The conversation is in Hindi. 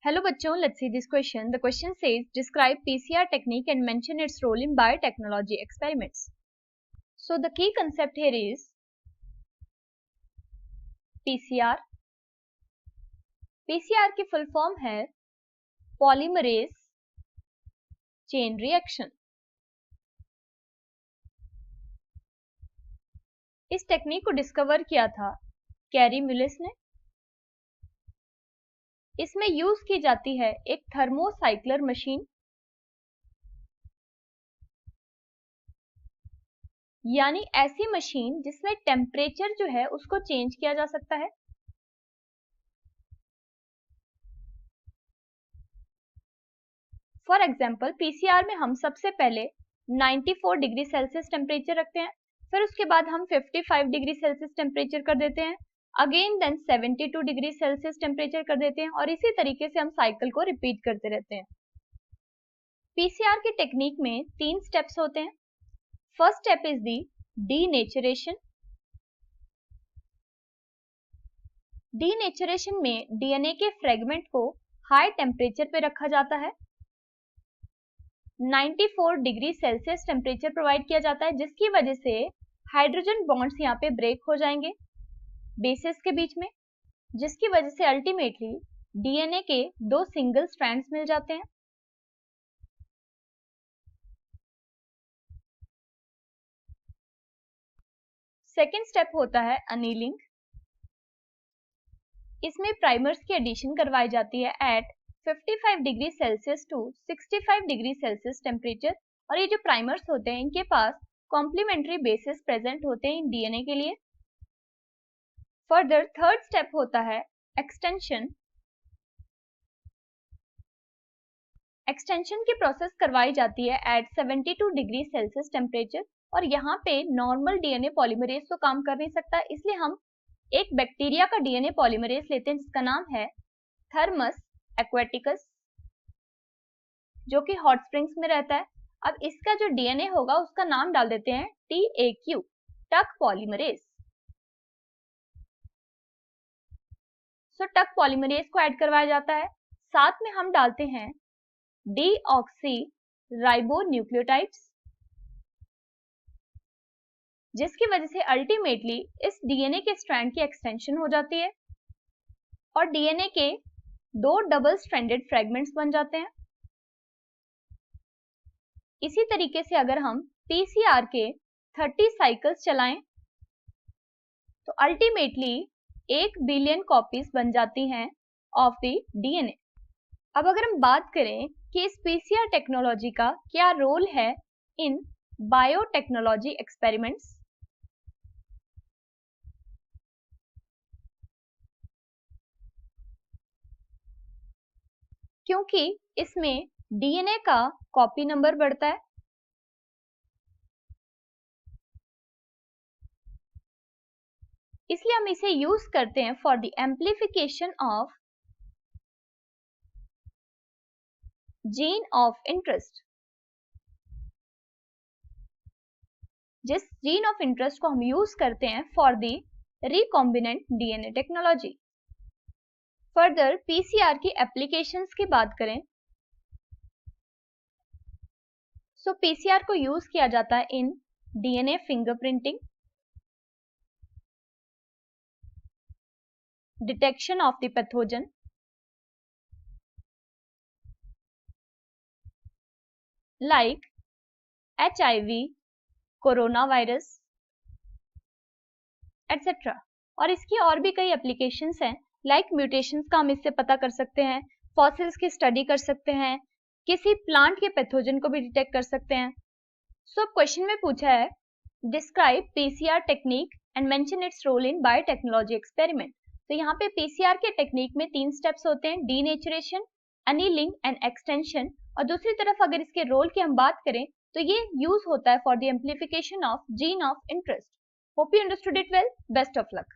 Hello बच्चों, let's see this question. The question says describe PCR technique and mention its role in biotechnology experiments. So the key concept here is PCR. PCR की full form है polymerase chain reaction. इस टेक्निक को डिस्कवर किया था कैरी मुलिस ने. इसमें यूज की जाती है एक थर्मोसाइक्लर मशीन, यानी ऐसी मशीन जिसमें टेम्परेचर जो है उसको चेंज किया जा सकता है. फॉर एग्जाम्पल पीसीआर में हम सबसे पहले 94 डिग्री सेल्सियस टेम्परेचर रखते हैं, फिर उसके बाद हम 55 डिग्री सेल्सियस टेम्परेचर कर देते हैं, again then 72 degree Celsius temperature कर देते हैं और इसी तरीके से हम साइकिल को रिपीट करते रहते हैं. पीसीआर की टेक्निक में 3 स्टेप्स होते हैं. First step is the denaturation. Denaturation में डीएनए के फ्रेगमेंट को हाई टेम्परेचर पे रखा जाता है. 94 डिग्री सेल्सियस टेम्परेचर प्रोवाइड किया जाता है, जिसकी वजह से हाइड्रोजन बॉन्ड्स यहाँ पे ब्रेक हो जाएंगे बेसिस के बीच में, जिसकी वजह से अल्टीमेटली डीएनए के 2 सिंगल स्ट्रैंड्स मिल जाते हैं. सेकेंड स्टेप होता है अनीलिंग. इसमें प्राइमर्स की एडिशन करवाई जाती है at 55 degree Celsius to 65 degree Celsius temperature, और ये जो प्राइमर्स होते हैं इनके पास कॉम्प्लीमेंट्री बेसिस प्रेजेंट होते हैं डीएनए के लिए. फर्दर थर्ड स्टेप होता है एक्सटेंशन. एक्सटेंशन की प्रोसेस करवाई जाती है एट 72 डिग्री सेल्सियस टेम्परेचर, और यहाँ पे नॉर्मल डीएनए पॉलीमरेज तो काम कर नहीं सकता, इसलिए हम एक बैक्टीरिया का डीएनए पॉलीमरेज लेते हैं जिसका नाम है थर्मस एक्वेटिकस, जो कि हॉट स्प्रिंग्स में रहता है. अब इसका जो डीएनए होगा उसका नाम डाल देते हैं TAQ, टक पॉलीमरेज. सो टक पॉलीमरेज को ऐड करवाया जाता है. साथ में हम डालते हैं डीऑक्सी राइबोन्यूक्लियोटाइड्स, जिसकी वजह से अल्टीमेटली इस डीएनए के स्ट्रैंड की एक्सटेंशन हो जाती है और डीएनए के 2 डबल स्ट्रैंडेड फ्रेगमेंट्स बन जाते हैं. इसी तरीके से अगर हम पीसीआर के 30 साइकिल्स चलाएं तो अल्टीमेटली 1 बिलियन कॉपीज बन जाती हैं ऑफ द डीएनए. अब अगर हम बात करें कि इस पीसीआर टेक्नोलॉजी का क्या रोल है इन बायोटेक्नोलॉजी एक्सपेरिमेंट्स, क्योंकि इसमें डीएनए का कॉपी नंबर बढ़ता है, इसलिए हम इसे यूज करते हैं for the amplification of gene of interest. जिस जीन ऑफ इंटरेस्ट को हम यूज करते हैं for the recombinant DNA technology. Further PCR की एप्लीकेशंस की बात करें सो पीसीआर को यूज किया जाता है in DNA fingerprinting, detection of the pathogen, like HIV, corona virus etcetera. और इसकी और भी कई एप्लीकेशंस हैं, लाइक म्यूटेशंस का हम इससे पता कर सकते हैं, फॉसिल्स की स्टडी कर सकते हैं, किसी प्लांट के पैथोजन को भी डिटेक्ट कर सकते हैं. सो क्वेश्चन में पूछा है describe PCR technique and mention its role in biotechnology experiment. तो यहाँ पे पीसीआर के टेक्निक में 3 स्टेप्स होते हैं, डीनेचुरेशन, अनीलिंग एंड एक्सटेंशन. और दूसरी तरफ अगर इसके रोल की हम बात करें तो ये यूज होता है for the amplification of gene of interest. Hope you understood it well. Best of luck.